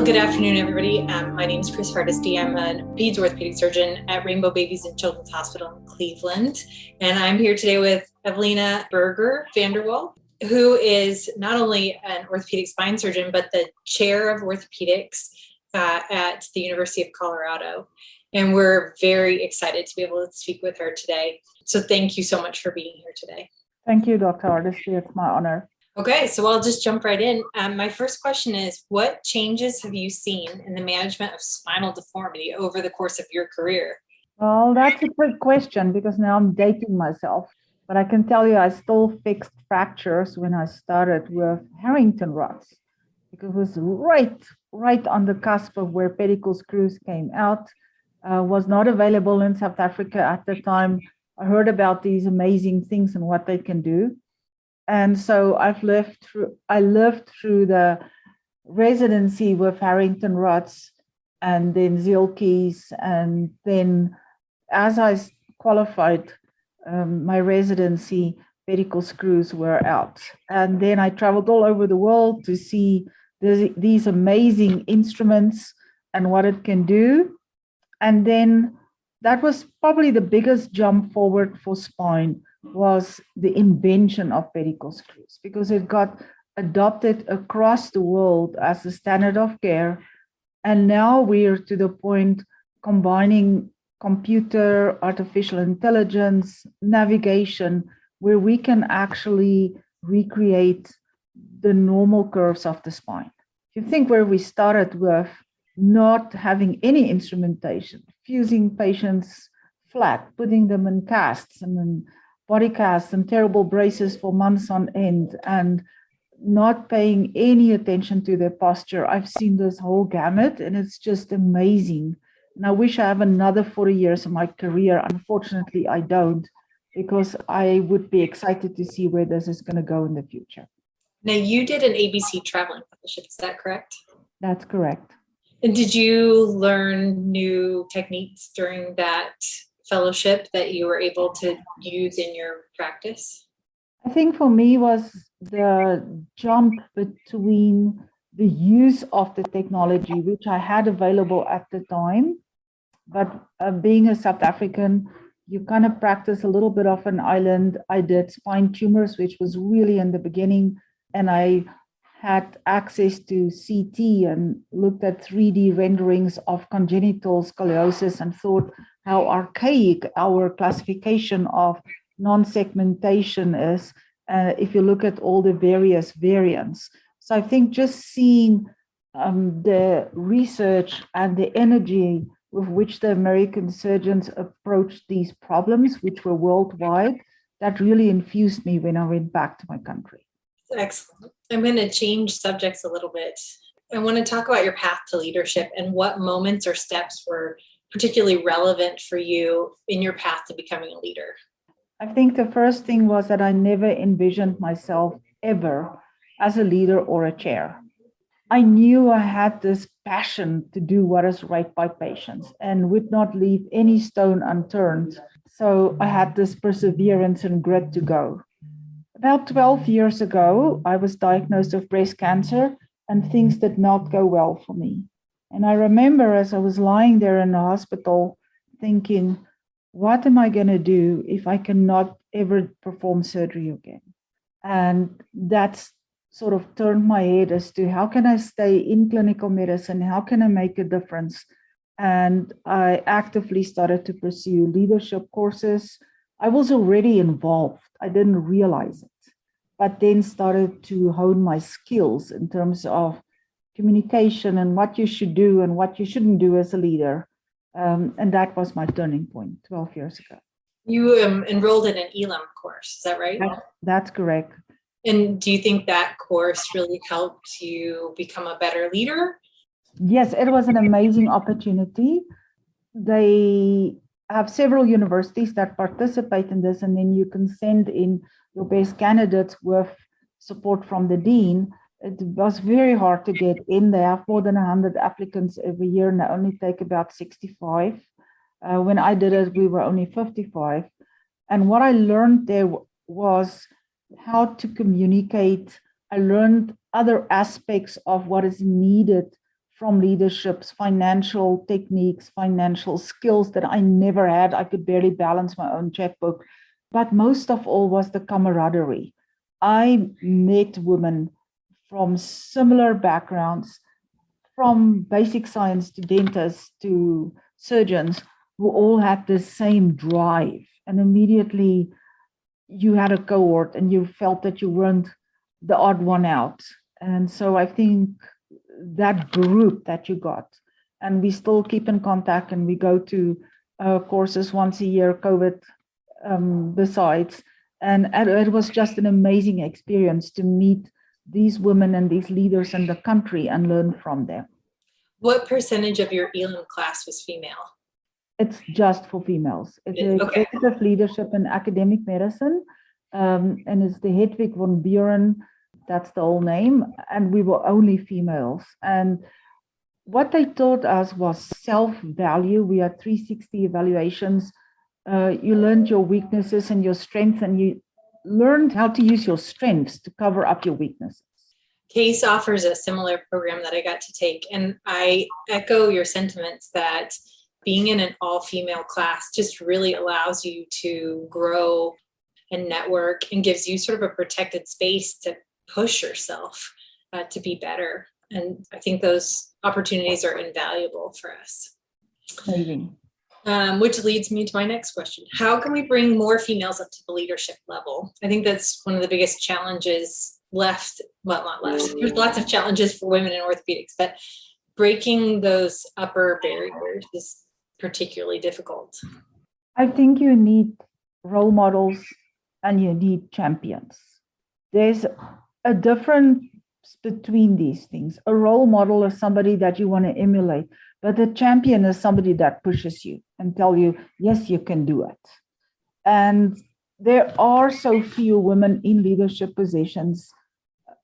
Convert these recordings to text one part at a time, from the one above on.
Good afternoon, everybody. My name is Chris Hardesty. I'm a peds orthopedic surgeon at Rainbow Babies and Children's Hospital in Cleveland. And I'm here today with Evalina Berger Vanderwall, who is not only an orthopedic spine surgeon, but the chair of orthopedics at the University of Colorado. And we're very excited to be able to speak with her today. So thank you so much for being here today. Thank you, Dr. Hardesty. It's my honor. Okay, so I'll just jump right in. My first question is, what changes have you seen in the management of spinal deformity over the course of your career? Well, that's a great question because now I'm dating myself. But I can tell you I still fixed fractures when I started with Harrington rods, because it was right on the cusp of where pedicle screws came out. Was not available in South Africa at the time. I heard about these amazing things and what they can do. And so I lived through the residency with Harrington rods and then Zielke's. And then as I qualified my residency, pedicle screws were out. And then I traveled all over the world to see these amazing instruments and what it can do. And then that was probably the biggest jump forward for spine, was the invention of pedicle screws, because it got adopted across the world as a standard of care. And now we're to the point combining computer, artificial intelligence, navigation, where we can actually recreate the normal curves of the spine. If you think where we started with not having any instrumentation, fusing patients flat, putting them in casts and in body casts and terrible braces for months on end, and not paying any attention to their posture. I've seen this whole gamut, and it's just amazing. And I wish I have another 40 years of my career. Unfortunately, I don't, because I would be excited to see where this is going to go in the future. Now, you did an ABC traveling fellowship, is that correct? That's correct. And did you learn new techniques during that fellowship that you were able to use in your practice? I think for me was the jump between the use of the technology, which I had available at the time. But being a South African, you kind of practice a little bit of an island. I did spine tumors, which was really in the beginning, and I had access to CT and looked at 3D renderings of congenital scoliosis and thought how archaic our classification of non-segmentation is if you look at all the various variants. So I think just seeing the research and the energy with which the American surgeons approached these problems, which were worldwide, that really infused me when I went back to my country. Excellent. I'm going to change subjects a little bit. I want to talk about your path to leadership and what moments or steps were particularly relevant for you in your path to becoming a leader. I think the first thing was that I never envisioned myself ever as a leader or a chair. I knew I had this passion to do what is right by patients and would not leave any stone unturned. So I had this perseverance and grit to go. About 12 years ago, I was diagnosed with breast cancer, and things did not go well for me. And I remember as I was lying there in the hospital thinking, what am I going to do if I cannot ever perform surgery again? And that's sort of turned my head as to how can I stay in clinical medicine? How can I make a difference? And I actively started to pursue leadership courses. I was already involved. I didn't realize it, but then started to hone my skills in terms of communication and what you should do and what you shouldn't do as a leader. And that was my turning point 12 years ago. You enrolled in an ELAM course, is that right? That's correct. And do you think that course really helped you become a better leader? Yes, it was an amazing opportunity. They have several universities that participate in this, and then you can send in your best candidates with support from the dean. It was very hard to get in. They have more than 100 applicants every year, and they only take about 65. When I did it, we were only 55. And what I learned there was how to communicate. I learned other aspects of what is needed from leaderships, financial techniques, financial skills that I never had. I could barely balance my own checkbook. But most of all was the camaraderie. I met women from similar backgrounds, from basic science to dentists to surgeons, who all had the same drive. And immediately you had a cohort and you felt that you weren't the odd one out. And so I think that group that you got, and we still keep in contact and we go to courses once a year, COVID besides. And it was just an amazing experience to meet these women and these leaders in the country and learn from them. What percentage of your ELIM class was female? It's just for females. It's executive leadership in academic medicine. And it's the Hedwig von Buren, that's the whole name. And we were only females. And what they taught us was self-value. We had 360 evaluations. You learned your weaknesses and your strengths, and you learned how to use your strengths to cover up your weaknesses. CASE offers a similar program that I got to take. And I echo your sentiments that being in an all-female class just really allows you to grow and network and gives you sort of a protected space to push yourself to be better. And I think those opportunities are invaluable for us. Amazing. Which leads me to my next question. How can we bring more females up to the leadership level? I think that's one of the biggest challenges left. Well, not left. There's lots of challenges for women in orthopedics, but breaking those upper barriers is particularly difficult. I think you need role models and you need champions. There's a difference between these things. A role model is somebody that you want to emulate, but a champion is somebody that pushes you and tell you, yes, you can do it. And there are so few women in leadership positions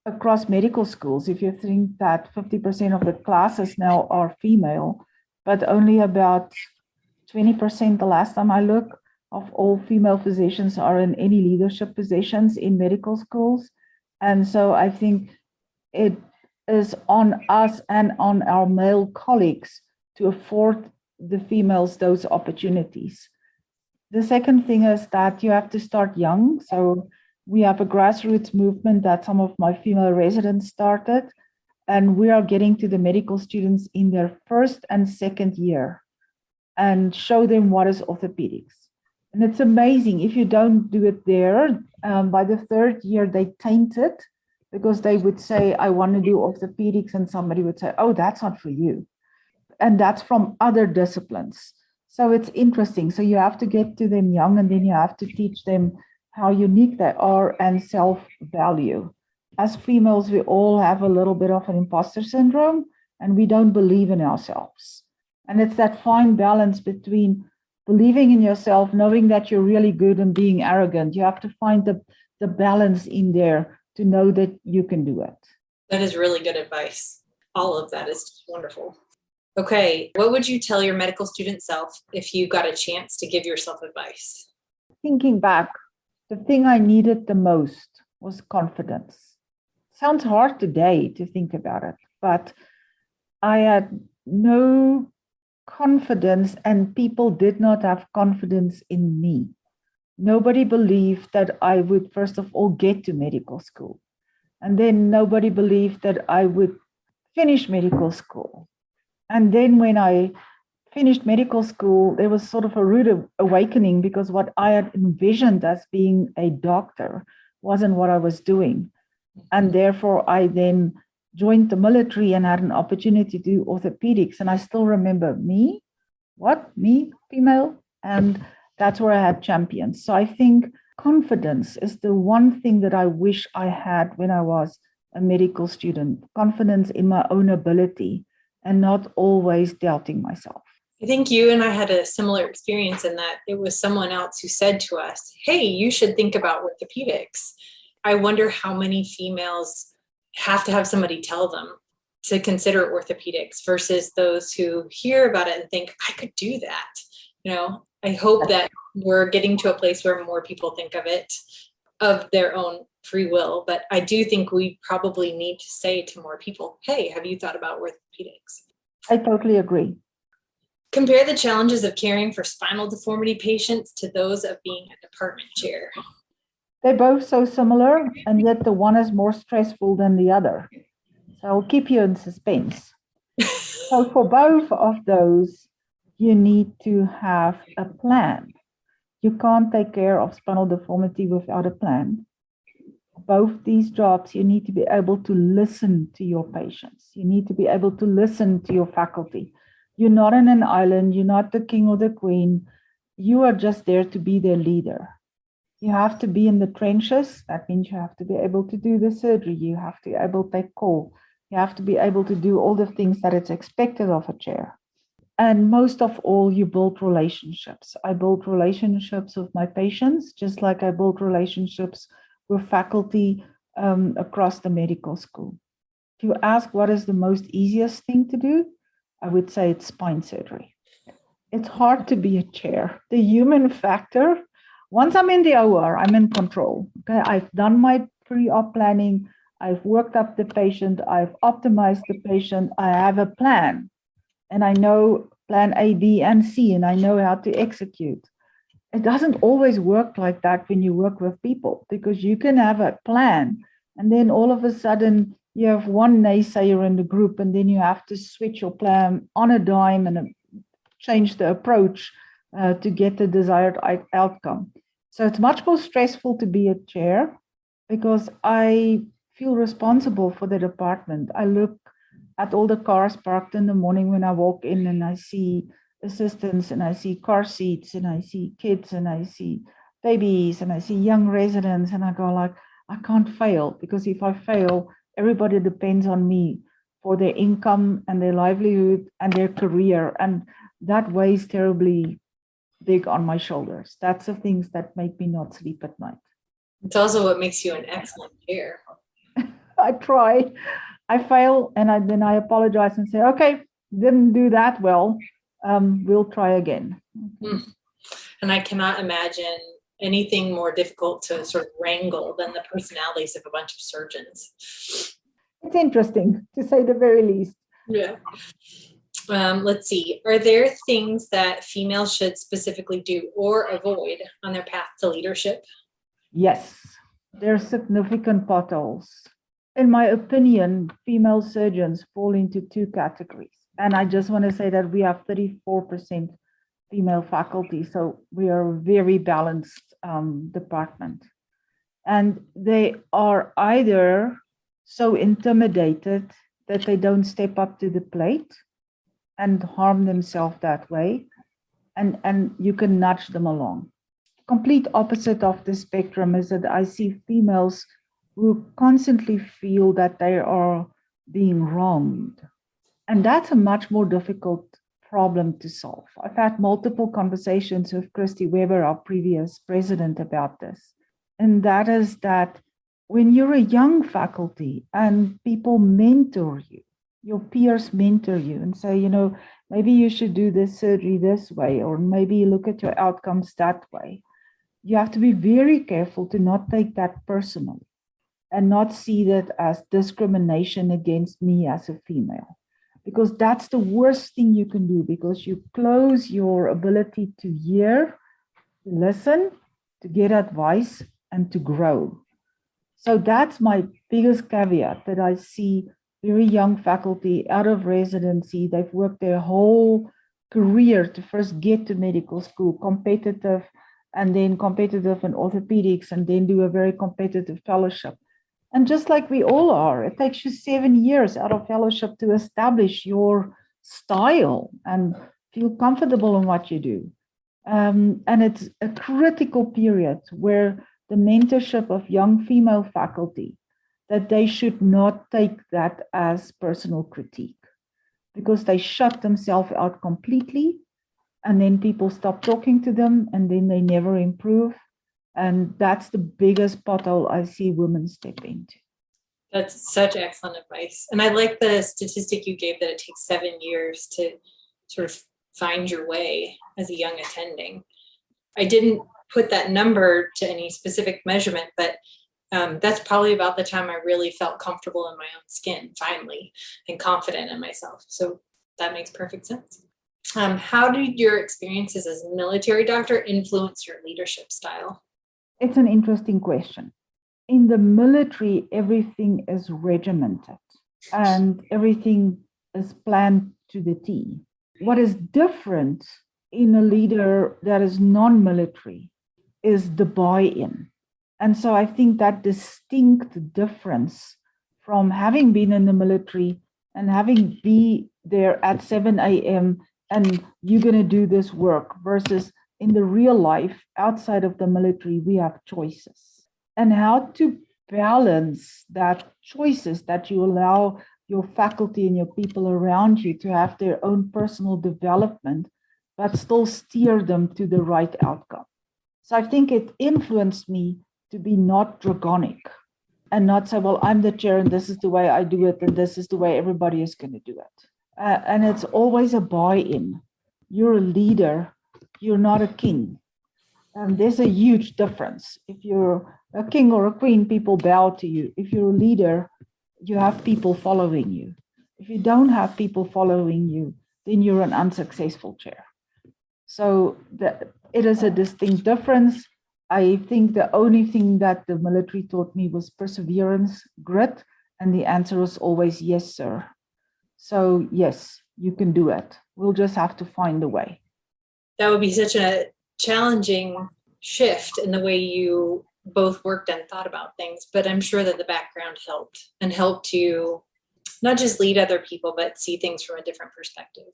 across medical schools. If you think that 50% of the classes now are female, but only about 20% the last time I looked of all female physicians are in any leadership positions in medical schools. And so I think it is on us and on our male colleagues to afford the females those opportunities. The second thing is that you have to start young. So we have a grassroots movement that some of my female residents started, and we are getting to the medical students in their first and second year and show them what is orthopedics. And it's amazing. If you don't do it there, by the third year, they taint it because they would say, I want to do orthopedics. And somebody would say, oh, that's not for you. And that's from other disciplines. So it's interesting. So you have to get to them young, and then you have to teach them how unique they are and self-value. As females, we all have a little bit of an imposter syndrome, and we don't believe in ourselves. And it's that fine balance between believing in yourself, knowing that you're really good, and being arrogant. You have to find the balance in there to know that you can do it. That is really good advice. All of that is wonderful. Okay, what would you tell your medical student self if you got a chance to give yourself advice? Thinking back, the thing I needed the most was confidence. Sounds hard today to think about it, but I had no confidence, and people did not have confidence in me. Nobody believed that I would, first of all, get to medical school. And then nobody believed that I would finish medical school. And then when I finished medical school, there was sort of a rude awakening, because what I had envisioned as being a doctor wasn't what I was doing. And therefore, I then joined the military and had an opportunity to do orthopedics. And I still remember me, female? And that's where I had champions. So I think confidence is the one thing that I wish I had when I was a medical student. Confidence in my own ability and not always doubting myself. I think you and I had a similar experience in that it was someone else who said to us, hey, you should think about orthopedics. I wonder how many females have to have somebody tell them to consider orthopedics versus those who hear about it and think, I could do that. I hope that we're getting to a place where more people think of it. of their own free will. But I do think we probably need to say to more people, hey, have you thought about orthopedics? I totally agree. Compare the challenges of caring for spinal deformity patients to those of being a department chair. They're both so similar, and yet the one is more stressful than the other. So I'll keep you in suspense. So for both of those, you need to have a plan. You can't take care of spinal deformity without a plan. Both these jobs, you need to be able to listen to your patients. You need to be able to listen to your faculty. You're not on an island. You're not the king or the queen. You are just there to be their leader. You have to be in the trenches. That means you have to be able to do the surgery. You have to be able to take call. You have to be able to do all the things that it's expected of a chair. And most of all, you build relationships. I build relationships with my patients, just like I build relationships with faculty across the medical school. If you ask what is the most easiest thing to do, I would say it's spine surgery. It's hard to be a chair. The human factor, once I'm in the OR, I'm in control. Okay, I've done my pre-op planning. I've worked up the patient. I've optimized the patient. I have a plan. And I know plan A, B, and C, and I know how to execute. It doesn't always work like that when you work with people, because you can have a plan, and then all of a sudden you have one naysayer in the group, and then you have to switch your plan on a dime and change the approach to get the desired outcome. So it's much more stressful to be a chair because I feel responsible for the department. I look at all the cars parked in the morning when I walk in, and I see assistants, and I see car seats, and I see kids, and I see babies, and I see young residents, and I go like, I can't fail, because if I fail, everybody depends on me for their income and their livelihood and their career, and that weighs terribly big on my shoulders. That's the things that make me not sleep at night. It's also what makes you an excellent chair. I try. I fail, and then I apologize and say, okay, didn't do that well. We'll try again. And I cannot imagine anything more difficult to sort of wrangle than the personalities of a bunch of surgeons. It's interesting, to say the very least. Yeah. Let's see. Are there things that females should specifically do or avoid on their path to leadership? Yes, there are significant potholes. In my opinion, female surgeons fall into two categories. And I just want to say that we have 34% female faculty, so we are a very balanced department. And they are either so intimidated that they don't step up to the plate and harm themselves that way, and you can nudge them along. Complete opposite of the spectrum is that I see females who constantly feel that they are being wronged. And that's a much more difficult problem to solve. I've had multiple conversations with Christy Weber, our previous president, about this. And that is that when you're a young faculty and people mentor you, your peers mentor you and say, you know, maybe you should do this surgery this way, or maybe you look at your outcomes that way. You have to be very careful to not take that personally and not see that as discrimination against me as a female, because that's the worst thing you can do, because you close your ability to hear, to listen, to get advice, and to grow. So that's my biggest caveat, that I see very young faculty out of residency. They've worked their whole career to first get to medical school, competitive, and then competitive in orthopedics, and then do a very competitive fellowship. And just like we all are, it takes you 7 years out of fellowship to establish your style and feel comfortable in what you do. And it's a critical period where the mentorship of young female faculty, that they should not take that as personal critique, because they shut themselves out completely, and then people stop talking to them, and then they never improve. And that's the biggest pothole I see women step into. That's such excellent advice. And I like the statistic you gave that it takes 7 years to sort of find your way as a young attending. I didn't put that number to any specific measurement, but that's probably about the time I really felt comfortable in my own skin finally and confident in myself. So that makes perfect sense. How did your experiences as a military doctor influence your leadership style? It's an interesting question. In the military, everything is regimented and everything is planned to the T. What is different in a leader that is non-military is the buy-in. And so I think that distinct difference from having been in the military and having be there at 7 a.m. and you're going to do this work versus in the real life outside of the military, we have choices. And how to balance that choices that you allow your faculty and your people around you to have their own personal development, but still steer them to the right outcome. So I think it influenced me to be not draconic and not say, well, I'm the chair and this is the way I do it and this is the way everybody is going to do it. And it's always a buy-in. You're a leader, you're not a king. And there's a huge difference. If you're a king or a queen, people bow to you. If you're a leader, you have people following you. If you don't have people following you, then you're an unsuccessful chair. So it is a distinct difference. I think the only thing that the military taught me was perseverance, grit, and the answer was always yes, sir. So yes, you can do it. We'll just have to find a way. That would be such a challenging shift in the way you both worked and thought about things, but I'm sure that the background helped you not just lead other people, but see things from a different perspective.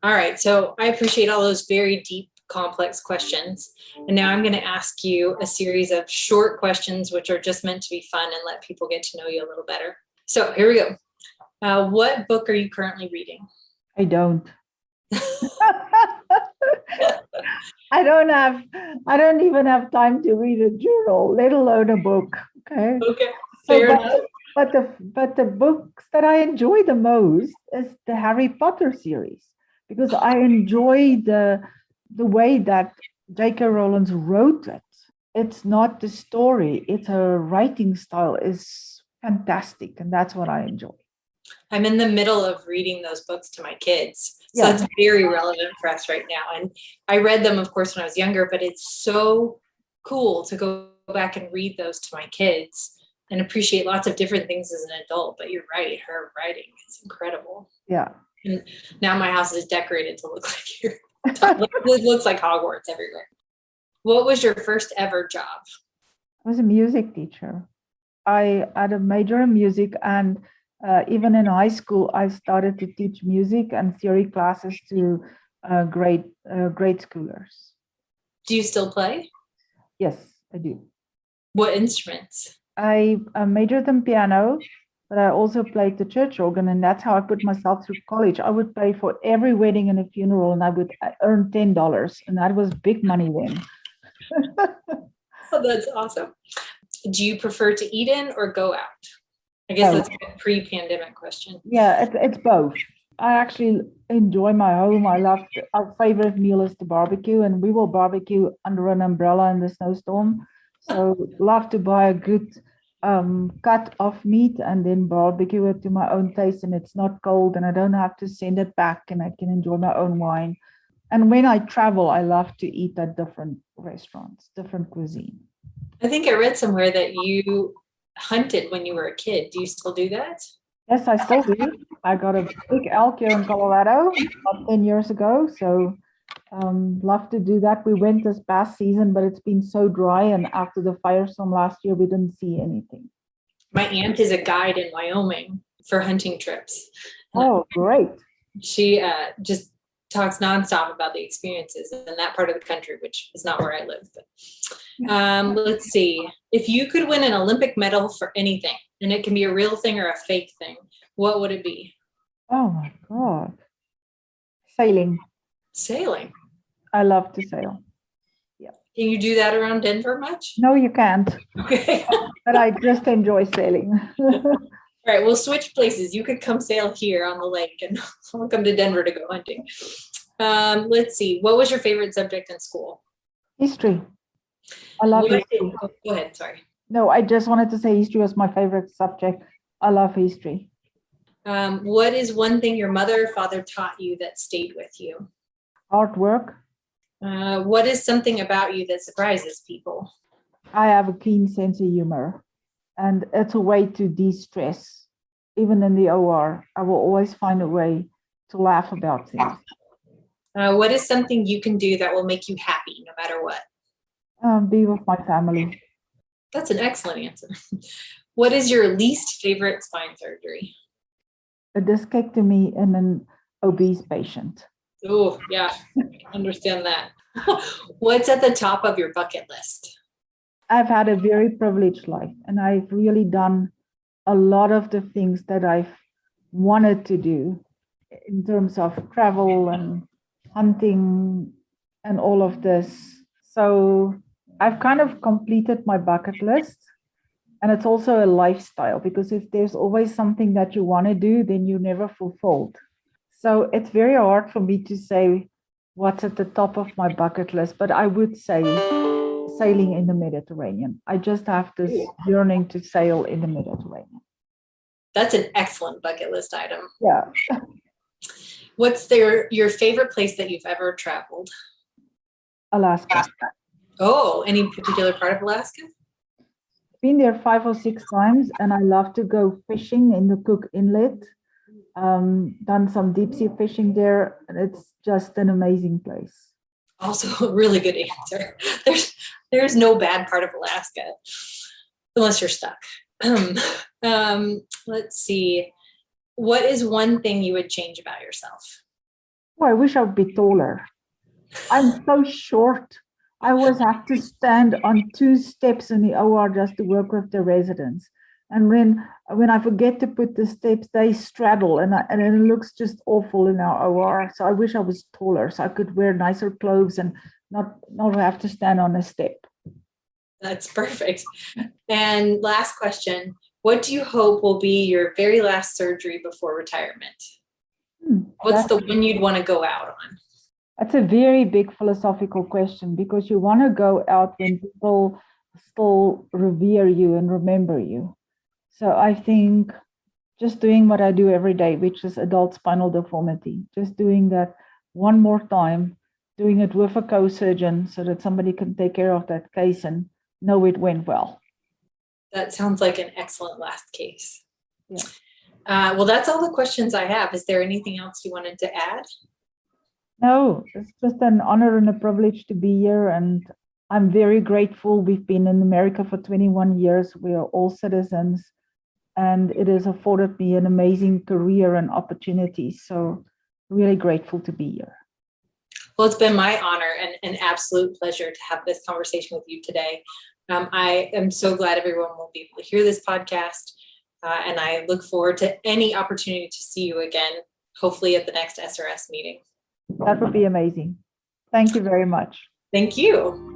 All right, so I appreciate all those very deep, complex questions. And now I'm going to ask you a series of short questions, which are just meant to be fun and let people get to know you a little better. So here we go. What book are you currently reading? I don't. I don't even have time to read a journal, let alone a book. Okay. Okay. Fair enough. But the books that I enjoy the most is the Harry Potter series, because I enjoy the way that J.K. Rowling wrote it. It's not the story, it's her writing style is fantastic, and that's what I enjoy. I'm in the middle of reading those books to my kids. So it's very relevant for us right now. And I read them, of course, when I was younger, but it's so cool to go back and read those to my kids and appreciate lots of different things as an adult. But you're right, her writing is incredible. Yeah. And now my house is decorated to look like here. It looks like Hogwarts everywhere. What was your first ever job? I was a music teacher. I had a major in music, and even in high school, I started to teach music and theory classes to grade schoolers. Do you still play? Yes, I do. What instruments? I majored in piano, but I also played the church organ, and that's how I put myself through college. I would pay for every wedding and a funeral, and I would earn $10, and that was big money then. Oh, that's awesome. Do you prefer to eat in or go out? I guess that's a pre-pandemic question. Yeah, it's both. I actually enjoy my home. Our favorite meal is the barbecue, and we will barbecue under an umbrella in the snowstorm. So love to buy a good cut of meat and then barbecue it to my own taste, and it's not cold, and I don't have to send it back, and I can enjoy my own wine. And when I travel, I love to eat at different restaurants, different cuisine. I think I read somewhere that you hunted when you were a kid. Do you still do that? Yes, I still do. I got a big elk here in Colorado about 10 years ago. So love to do that. We went this past season, but it's been so dry. And after the firestorm last year, we didn't see anything. My aunt is a guide in Wyoming for hunting trips. Oh, great. She just talks nonstop about the experiences in that part of the country, which is not where I live. But let's see. If you could win an Olympic medal for anything, and it can be a real thing or a fake thing, what would it be? Oh my God. Sailing. Sailing. I love to sail. Yeah. Can you do that around Denver much? No, you can't. Okay. But I just enjoy sailing. All right, we'll switch places. You could come sail here on the lake, and I'll come to Denver to go hunting. Let's see. What was your favorite subject in school? History. I love What, history. oh, go ahead, sorry. No, I just wanted to say history was my favorite subject. I love history. What is one thing your mother or father taught you that stayed with you? Hard work. What is something about you that surprises people? I have a keen sense of humor, and it's a way to de-stress. Even in the OR, I will always find a way to laugh about things. What is something you can do that will make you happy no matter what? Be with my family. That's an excellent answer. What is your least favorite spine surgery? A discectomy in an obese patient. Oh, yeah, I understand that. What's at the top of your bucket list? I've had a very privileged life, and I've really done a lot of the things that I've wanted to do in terms of travel and hunting and all of this. So I've kind of completed my bucket list. And it's also a lifestyle, because if there's always something that you want to do, then you're never fulfilled. So it's very hard for me to say what's at the top of my bucket list, but I would say sailing in the Mediterranean. I just have this yearning to sail in the Mediterranean. That's an excellent bucket list item. Yeah. What's your favorite place that you've ever traveled? Alaska. Oh, any particular part of Alaska? Been there 5 or 6 times, and I love to go fishing in the Cook Inlet. Done some deep sea fishing there, and it's just an amazing place. Also a really good answer. There's no bad part of Alaska, unless you're stuck. Let's see. What is one thing you would change about yourself? Oh, I wish I would be taller. I'm so short. I always have to stand on 2 steps in the OR just to work with the residents. And when I forget to put the steps, they straddle, and it looks just awful in our OR. So I wish I was taller, so I could wear nicer clothes and not have to stand on a step. That's perfect. And last question, what do you hope will be your very last surgery before retirement? What's the one you'd want to go out on? That's a very big philosophical question, because you want to go out when people still revere you and remember you. So I think just doing what I do every day, which is adult spinal deformity, just doing that one more time, doing it with a co-surgeon so that somebody can take care of that case and know it went well. That sounds like an excellent last case. Yeah. Well, that's all the questions I have. Is there anything else you wanted to add? No, it's just an honor and a privilege to be here, and I'm very grateful. We've been in America for 21 years. We are all citizens, and it has afforded me an amazing career and opportunities. So really grateful to be here. Well, it's been my honor and an absolute pleasure to have this conversation with you today. I am so glad everyone will be able to hear this podcast, and I look forward to any opportunity to see you again, hopefully at the next SRS meeting. That would be amazing. Thank you very much. Thank you.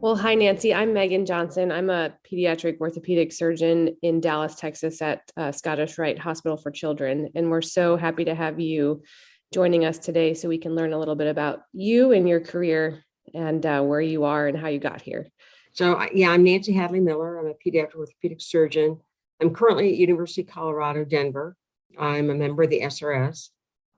Well, hi, Nancy. I'm Megan Johnson. I'm a pediatric orthopedic surgeon in Dallas, Texas at Scottish Rite Hospital for Children. And we're so happy to have you joining us today so we can learn a little bit about you and your career and where you are and how you got here. So, I'm Nancy Hadley Miller. I'm a pediatric orthopedic surgeon. I'm currently at University of Colorado, Denver. I'm a member of the SRS.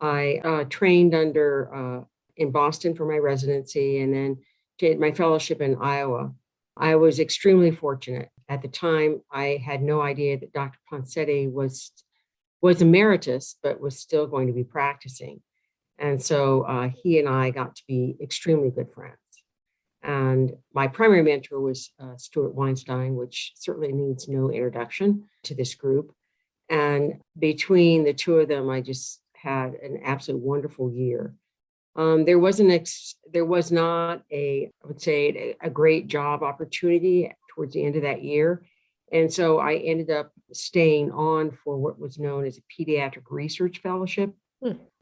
I trained in Boston for my residency and then did my fellowship in Iowa. I was extremely fortunate. At the time, I had no idea that Dr. Poncetti was emeritus, but was still going to be practicing. And so he and I got to be extremely good friends. And my primary mentor was Stuart Weinstein, which certainly needs no introduction to this group. And between the two of them, I just had an absolute wonderful year. There was not a great job opportunity towards the end of that year. And so I ended up staying on for what was known as a pediatric research fellowship.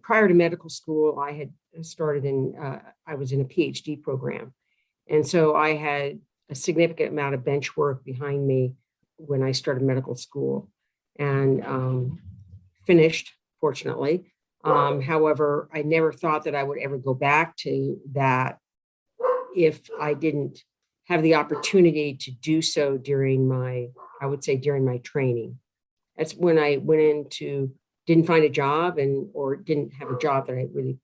Prior to medical school, I had started I was in a PhD program. And so I had a significant amount of bench work behind me when I started medical school and finished, fortunately. However, I never thought that I would ever go back to that if I didn't have the opportunity to do so during my training. That's when I went into, didn't find a job or didn't have a job that I really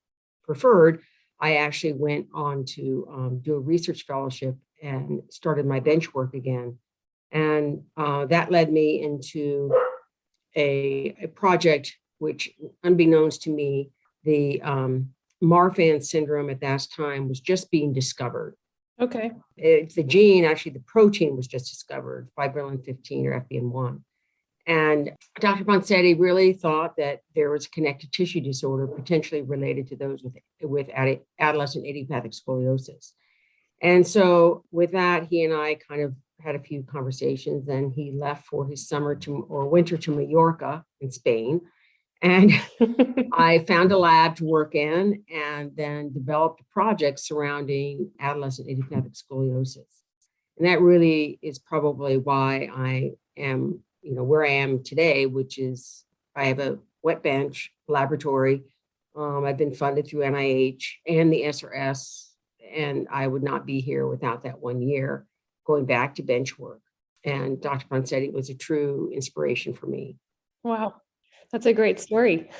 preferred. I actually went on to do a research fellowship and started my bench work again. And that led me into a project which, unbeknownst to me, the Marfan syndrome at that time was just being discovered. Okay. It's the gene, actually, the protein was just discovered, fibrillin 15 or FBN1. And Dr. Ponsetti really thought that there was a connective tissue disorder potentially related to those with adolescent idiopathic scoliosis. And so with that, he and I kind of had a few conversations, and he left for his winter to Mallorca in Spain. And I found a lab to work in and then developed a project surrounding adolescent idiopathic scoliosis. And that really is probably why I am, where I am today, which is I have a wet bench laboratory. I've been funded through NIH and the SRS, and I would not be here without that 1 year going back to bench work. And Dr. Ponsetti was a true inspiration for me. Wow. That's a great story.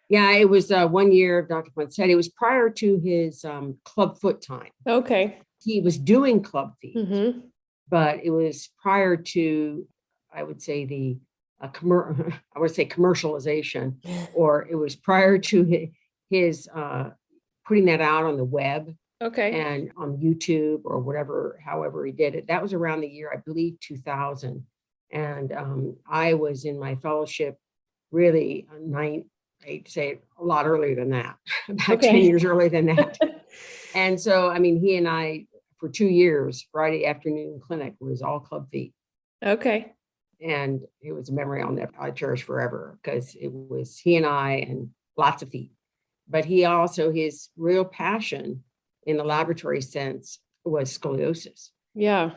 Yeah, it was 1 year of Dr. Ponsetti. It was prior to his club foot time. Okay. He was doing club feet, Mm-hmm. but it was prior to, I would say, commercialization, or it was prior to his putting that out on the web. Okay. And on YouTube or whatever, however he did it. That was around the year, I believe, 2000. And I was in my fellowship really I'd say a lot earlier than that, about 10 years earlier than that. And so, he and I, for 2 years, Friday afternoon clinic was all club feet. Okay. And it was a memory I cherish forever, because it was he and I and lots of feet. But his real passion in the laboratory sense was scoliosis. Yeah.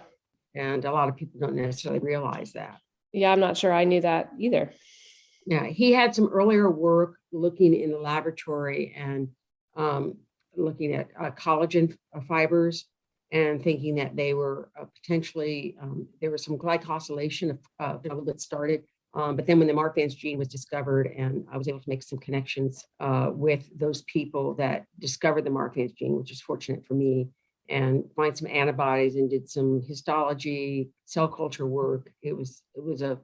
And a lot of people don't necessarily realize that. Yeah, I'm not sure I knew that either. Yeah, he had some earlier work looking in the laboratory and looking at collagen fibers and thinking that they were potentially, there was some glycosylation a little bit started. But then when the Marfan's gene was discovered, and I was able to make some connections with those people that discovered the Marfan's gene, which is fortunate for me, and find some antibodies and did some histology, cell culture work. It was a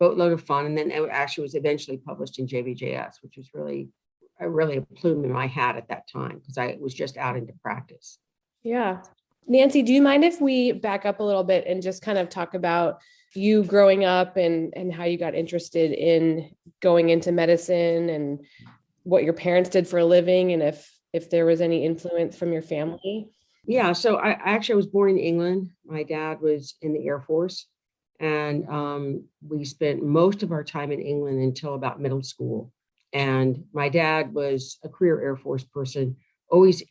boatload of fun. And then it actually was eventually published in JBJS, which was really a plume in my hat at that time, because I was just out into practice. Yeah. Nancy, do you mind if we back up a little bit and just kind of talk about you growing up and how you got interested in going into medicine and what your parents did for a living, and if there was any influence from your family? Yeah, so I was born in England. My dad was in the Air Force, and we spent most of our time in England until about middle school. And my dad was a career Air Force person.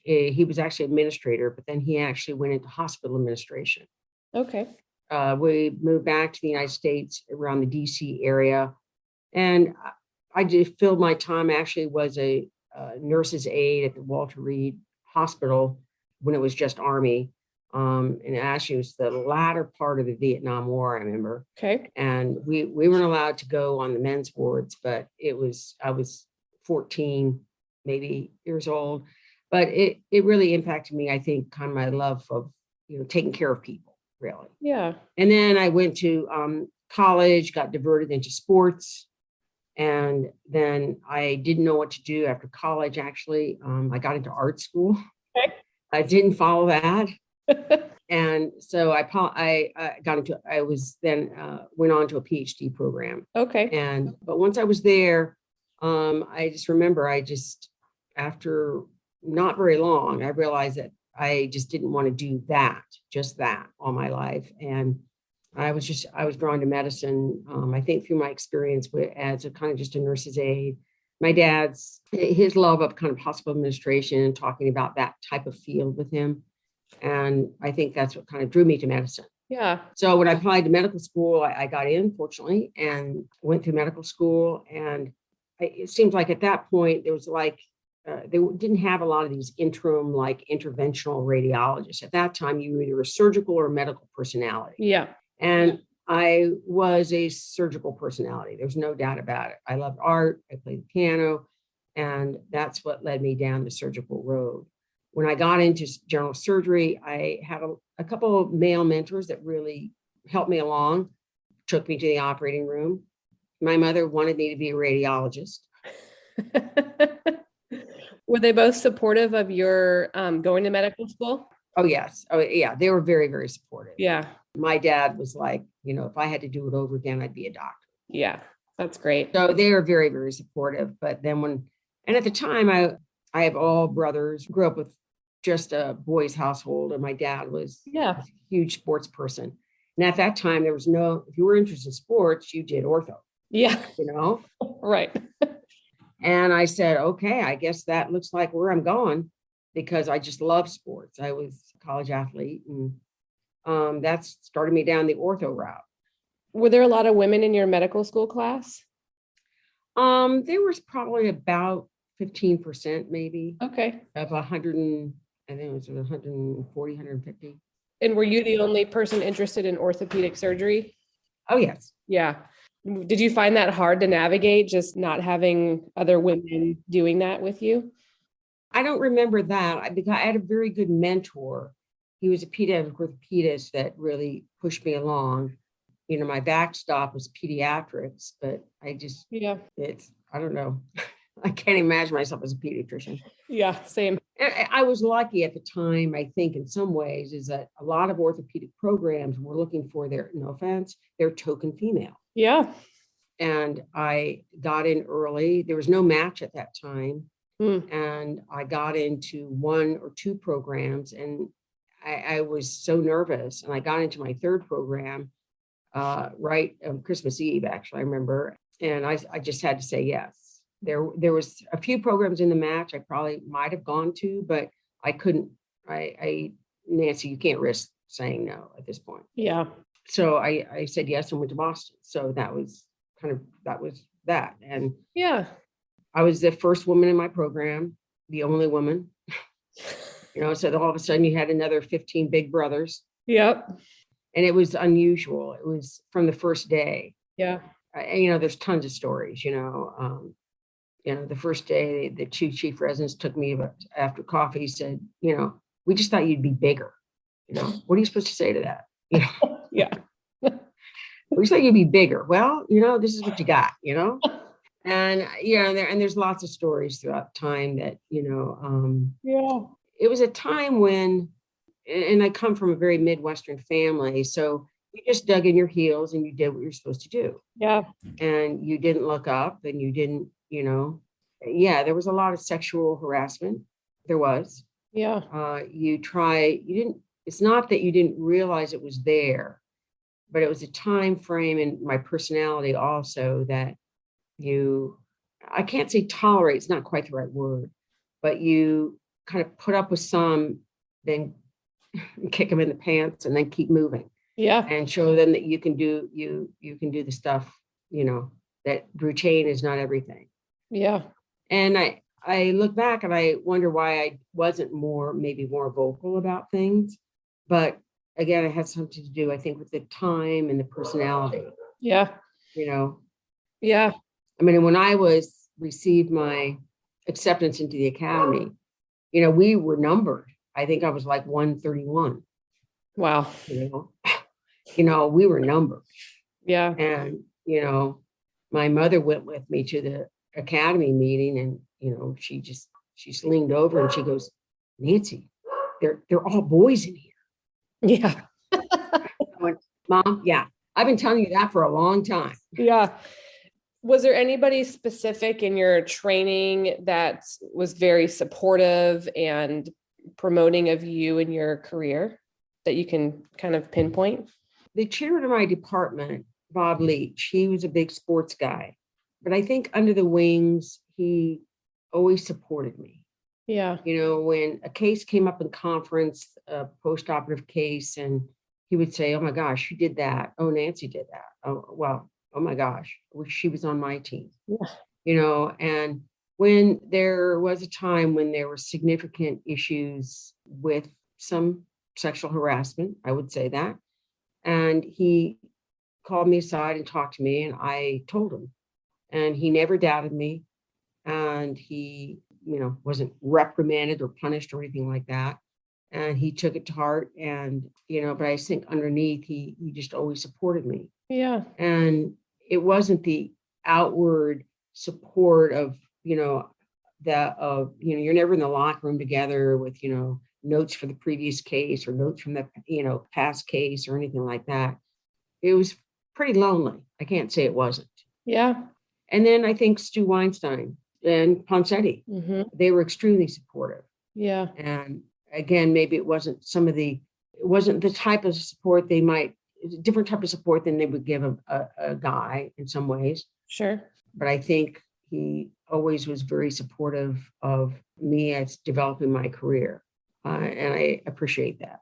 He was actually administrator, but then he actually went into hospital administration. Okay. We moved back to the United States around the DC area. And I just filled my time, actually was a nurse's aide at the Walter Reed Hospital when it was just Army. And actually it was the latter part of the Vietnam War, I remember. Okay. And we weren't allowed to go on the men's wards, but I was 14, maybe years old. But it really impacted me, I think, kind of my love of, taking care of people, really. Yeah. And then I went to college, got diverted into sports. And then I didn't know what to do after college, actually. I got into art school. Okay. I didn't follow that. And so went on to a PhD program. Okay. But once I was there, I just remember, after not very long, I realized that I just didn't want to do just that all my life. And I was drawn to medicine, I think through my experience as a kind of just a nurse's aide. My his love of kind of hospital administration and talking about that type of field with him. And I think that's what kind of drew me to medicine. Yeah. So when I applied to medical school, I got in, fortunately, and went through medical school. And it seems like at that point, there was they didn't have a lot of these interim, like interventional radiologists. At that time, you were either a surgical or medical personality. Yeah. And I was a surgical personality. There's no doubt about it. I loved art. I played the piano. And that's what led me down the surgical road. When I got into general surgery, I had a couple of male mentors that really helped me along, took me to the operating room. My mother wanted me to be a radiologist. Were they both supportive of your going to medical school? Oh, yes. Oh, yeah. They were very, very supportive. Yeah. My dad was like, if I had to do it over again, I'd be a doctor. Yeah. That's great. So they were very, very supportive. But then and at the time, I have all brothers, grew up with just a boys' household, and my dad was a huge sports person. And at that time, there was if you were interested in sports, you did ortho. Yeah. Right. And I said, okay, I guess that looks like where I'm going, because I just love sports. I was a college athlete, and that's started me down the ortho route. Were there a lot of women in your medical school class? There was probably about 15% maybe. Okay. Of 100, I think it was 140, 150. And were you the only person interested in orthopedic surgery? Oh, yes. Yeah. Did you find that hard to navigate, just not having other women doing that with you? I don't remember that, because I had a very good mentor. He was a pediatric orthopedist that really pushed me along. My backstop was pediatrics, but I don't know. I can't imagine myself as a pediatrician. Yeah, same. I was lucky at the time, I think, in some ways, is that a lot of orthopedic programs were looking for no offense, their token female. Yeah. And I got in early. There was no match at that time. And I got into 1 or 2 programs, and I was so nervous. And I got into my 3rd program right on Christmas Eve, actually, I remember. And I just had to say yes. There was a few programs in the match I probably might have gone to, but I couldn't. Nancy, you can't risk saying no at this point. Yeah. So I said yes and went to Boston. So that was that. And yeah, I was the first woman in my program, the only woman. So all of a sudden you had another 15 big brothers. Yep. And it was unusual. It was from the first day. Yeah. There's tons of stories, the first day, the 2 chief residents took me after coffee, said, we just thought you'd be bigger. What are you supposed to say to that? Yeah. We thought you'd be bigger. Well, this is what you got, and, there's lots of stories throughout time that, it was a time when, and I come from a very Midwestern family. So you just dug in your heels and you did what you're supposed to do. Yeah. And you didn't look up, and you didn't, there was a lot of sexual harassment. There was. Yeah. It's not that you didn't realize it was there, but it was a time frame in my personality also that I can't say tolerate, it's not quite the right word, but you kind of put up with some, then kick them in the pants and then keep moving. Yeah. And show them that you can do the stuff, that routine is not everything. Yeah. And I look back and I wonder why I wasn't maybe more vocal about things. But again, it has something to do, I think, with the time and the personality. Yeah. Yeah. I mean, when I received my acceptance into the academy, we were numbered. I think I was like 131. Wow. We were numbered. Yeah. And, my mother went with me to the academy meeting, and, she leaned over and she goes, Nancy, they're all boys in here. Yeah. I went, Mom, yeah, I've been telling you that for a long time. Yeah. Was there anybody specific in your training that was very supportive and promoting of you in your career that you can kind of pinpoint? The chairman of my department, Bob Leach, he was a big sports guy, but I think under the wings, he always supported me. Yeah. When a case came up in conference, a post-operative case, and he would say, oh my gosh, you did that. Oh, Nancy did that. Oh, well, oh my gosh, I wish she was on my team. Yeah. And when there was a time when there were significant issues with some sexual harassment, I would say that. And he called me aside and talked to me, and I told him. And he never doubted me. And he, wasn't reprimanded or punished or anything like that. And he took it to heart. And, but I think underneath, he just always supported me. Yeah. And it wasn't the outward support of, you're never in the locker room together with, notes for the previous case or notes from the, past case or anything like that. It was pretty lonely. I can't say it wasn't. Yeah. And then I think Stu Weinstein and Poncetti, they were extremely supportive. Yeah. And again, maybe it wasn't the type of support different type of support than they would give a guy in some ways. Sure. But I think he always was very supportive of me as developing my career. And I appreciate that.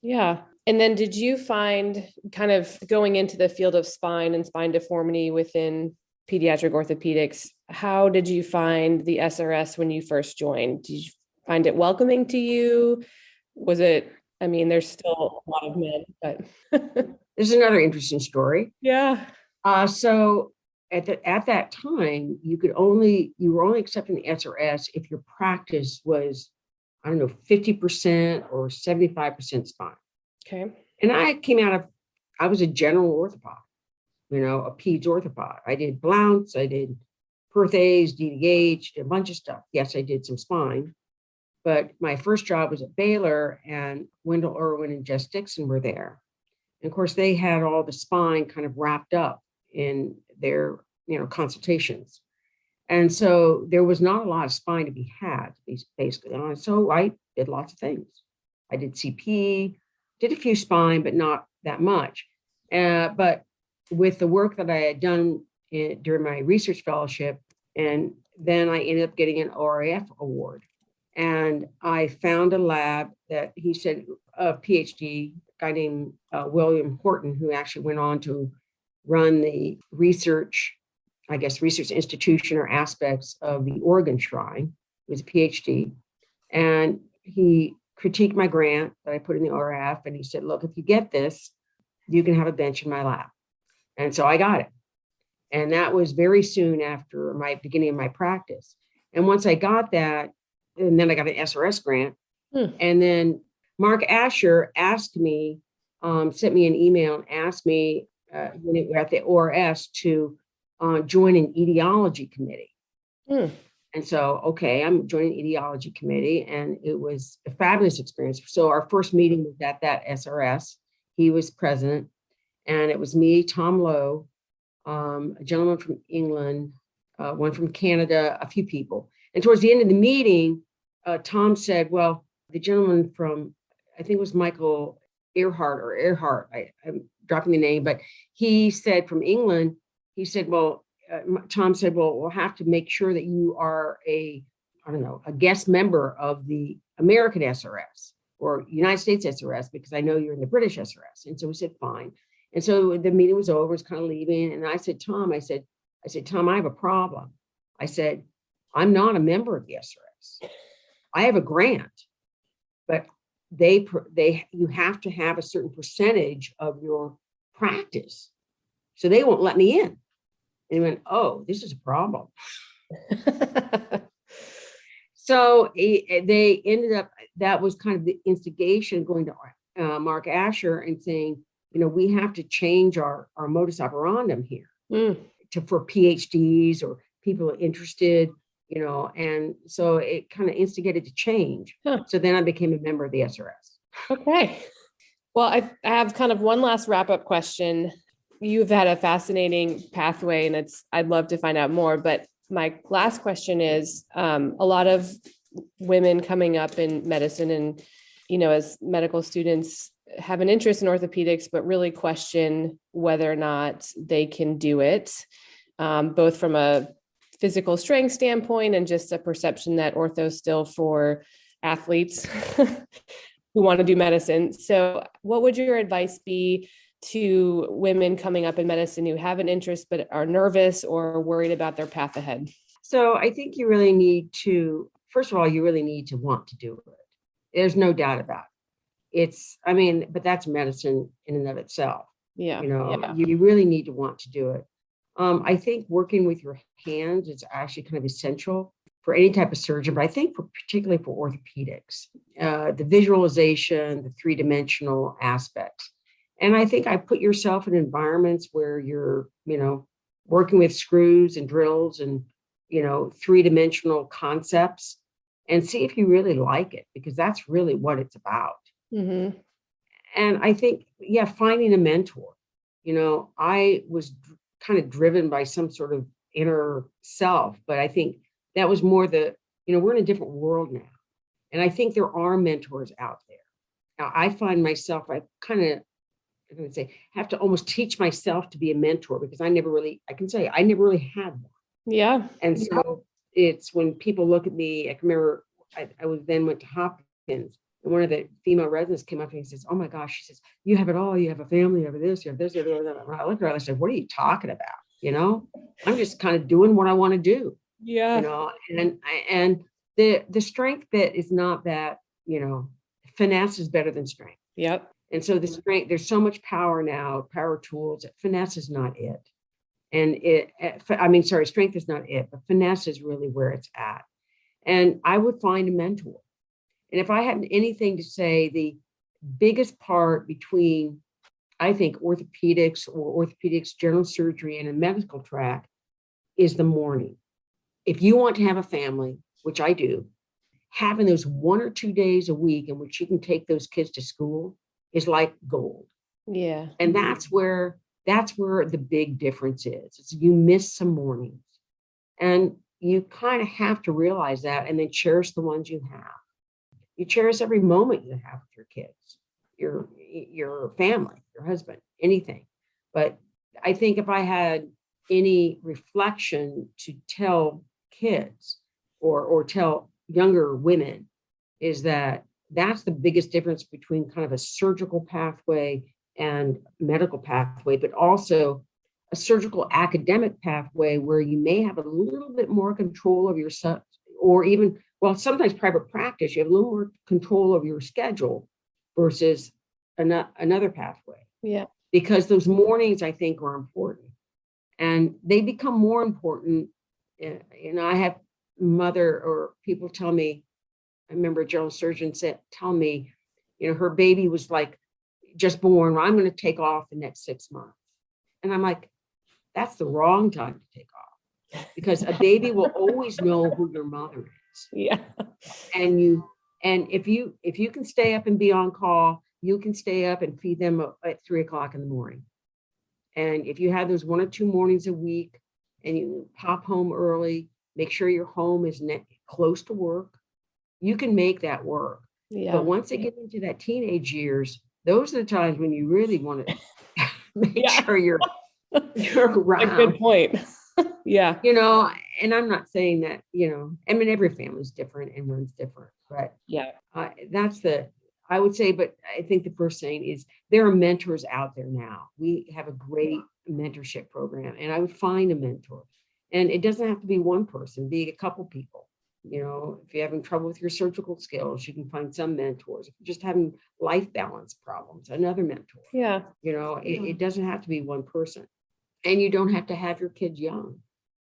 Yeah. And then did you find, kind of going into the field of spine and spine deformity within pediatric orthopedics, how did you find the SRS when you first joined? Did you find it welcoming to you? Was it, there's still a lot of men, but This is another interesting story. Yeah. So at that time, you were only accepting the SRS if your practice was, 50% or 75% spine. Okay. And I was a general orthopod, a peds orthopod. I did Blounce, I did Perthes, DDH, a bunch of stuff. Yes, I did some spine, but my first job was at Baylor, and Wendell Irwin and Jess Dixon were there. And of course, they had all the spine kind of wrapped up in their, consultations. And so there was not a lot of spine to be had, basically. And so I did lots of things. I did CP, did a few spine, but not that much. But with the work that I had done during my research fellowship, and then I ended up getting an ORAF award. And I found a lab that he said, a PhD, guy named William Horton, who actually went on to run the research institution or aspects of the Oregon Shrine. He was a PhD. And he critiqued my grant that I put in the ORAF. And he said, look, if you get this, you can have a bench in my lab. And so I got it. And that was very soon after my beginning of my practice. And once I got that, and then I got an SRS grant. And then Mark Asher asked me, sent me an email and asked me when we were at the ORS to join an etiology committee. And so, okay, I'm joining the etiology committee, and it was a fabulous experience. So our first meeting was at that SRS. He was president, and it was me, Tom Lowe, a gentleman from England, one from Canada, a few people. And towards the end of the meeting, Tom said, well, the gentleman from, I think it was Michael Earhart, I'm dropping the name, but he said from England, he said, well, Tom said, well, we'll have to make sure that you are a guest member of the American SRS or United States SRS, because I know you're in the British SRS. And so we said, fine. And so the meeting was over, it was kind of leaving. And I said, Tom, I said, Tom, I have a problem. I said, I'm not a member of the SRS. I have a grant, but you have to have a certain percentage of your practice. So they won't let me in. And he went, oh, this is a problem. So they ended up, that was kind of the instigation, going to Mark Asher and saying, we have to change our modus operandum here for PhDs or people interested, and so it kind of instigated to change. So then I became a member of the SRS. Okay. Well, I have kind of one last wrap-up question. You've had a fascinating pathway, and I'd love to find out more, but my last question is, a lot of women coming up in medicine and, as medical students have an interest in orthopedics, but really question whether or not they can do it, both from a physical strength standpoint and just a perception that ortho is still for athletes who want to do medicine. So what would your advice be to women coming up in medicine who have an interest but are nervous or worried about their path ahead? So I think you really need to, first of all, you really need to want to do it. There's no doubt about it. But that's medicine in and of itself. Yeah. You really need to want to do it. I think working with your hands is actually kind of essential for any type of surgeon, but I think particularly for orthopedics, the visualization, the three-dimensional aspects. And I think I put yourself in environments where you're, working with screws and drills and, three-dimensional concepts, and see if you really like it, because that's really what it's about. Mm-hmm. And I think, finding a mentor. I was kind of driven by some sort of inner self, but I think that was more we're in a different world now. And I think there are mentors out there. Now, I find myself, I'm going to say, have to almost teach myself to be a mentor, because I never really had one. Yeah. And so it's when people look at me, I can remember I went to Hopkins, and one of the female residents came up to me and says, "Oh my gosh," she says, "you have it all. You have a family, you have this, you have this, you have that." And I looked at her and I said, "What are you talking about? I'm just kind of doing what I want to do." Yeah. And the strength bit is not that, finesse is better than strength. Yep. And so the strength, there's so much power now, power tools, finesse is not it. And strength is not it, but finesse is really where it's at. And I would find a mentor. And if I had anything to say, the biggest part between, I think, orthopedics or orthopedics, general surgery, and a medical track is the morning. If you want to have a family, which I do, having those 1 or 2 days a week in which you can take those kids to school is like gold. Yeah. And that's where the big difference is. You miss some mornings, and you kind of have to realize that, and then cherish the ones you have. You cherish every moment you have with your kids, your family, your husband, anything. But I think if I had any reflection to tell kids or tell younger women, is that that's the biggest difference between kind of a surgical pathway and medical pathway, but also a surgical academic pathway where you may have a little bit more control of yourself, or even, sometimes private practice, you have a little more control of your schedule versus another pathway. Yeah. Because those mornings, I think, are important, and they become more important. I have or people tell me, I remember a general surgeon tell me, her baby was like just born. I'm going to take off the next 6 months. And I'm like, that's the wrong time to take off, because a baby will always know who your mother is. Yeah. And if you can stay up and be on call, you can stay up and feed them at 3:00 in the morning. And if you have those 1 or 2 mornings a week and you pop home early, make sure your home is close to work, you can make that work. Yeah. But once they get into that teenage years, those are the times when you really want to make sure you're around. A good point. Yeah. And I'm not saying that, every family's different and one's different, but yeah, I would say, but I think the first thing is there are mentors out there now. We have a great mentorship program, and I would find a mentor, and it doesn't have to be one person, be a couple people. If you're having trouble with your surgical skills, you can find some mentors. If you're just having life balance problems, another mentor. Yeah. It doesn't have to be one person, and you don't have to have your kids young.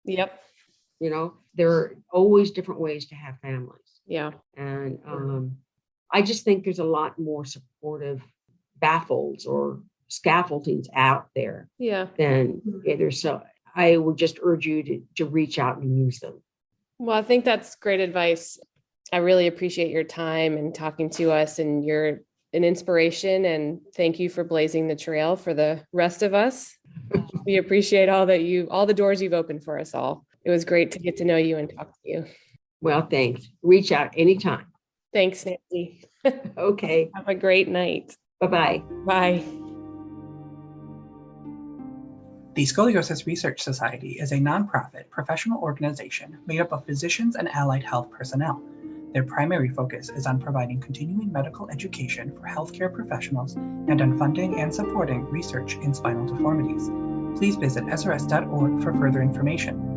Yep. There are always different ways to have families. Yeah. And I just think there's a lot more supportive baffles or scaffoldings out there. Yeah. Than there's. So I would just urge you to reach out and use them. Well, I think that's great advice. I really appreciate your time and talking to us, and you're an inspiration, and thank you for blazing the trail for the rest of us. We appreciate all the doors you've opened for us all. It was great to get to know you and talk to you. Well, thanks. Reach out anytime. Thanks, Nancy. Okay. Have a great night. Bye-bye. Bye. The Scoliosis Research Society is a nonprofit professional organization made up of physicians and allied health personnel. Their primary focus is on providing continuing medical education for healthcare professionals and on funding and supporting research in spinal deformities. Please visit srs.org for further information.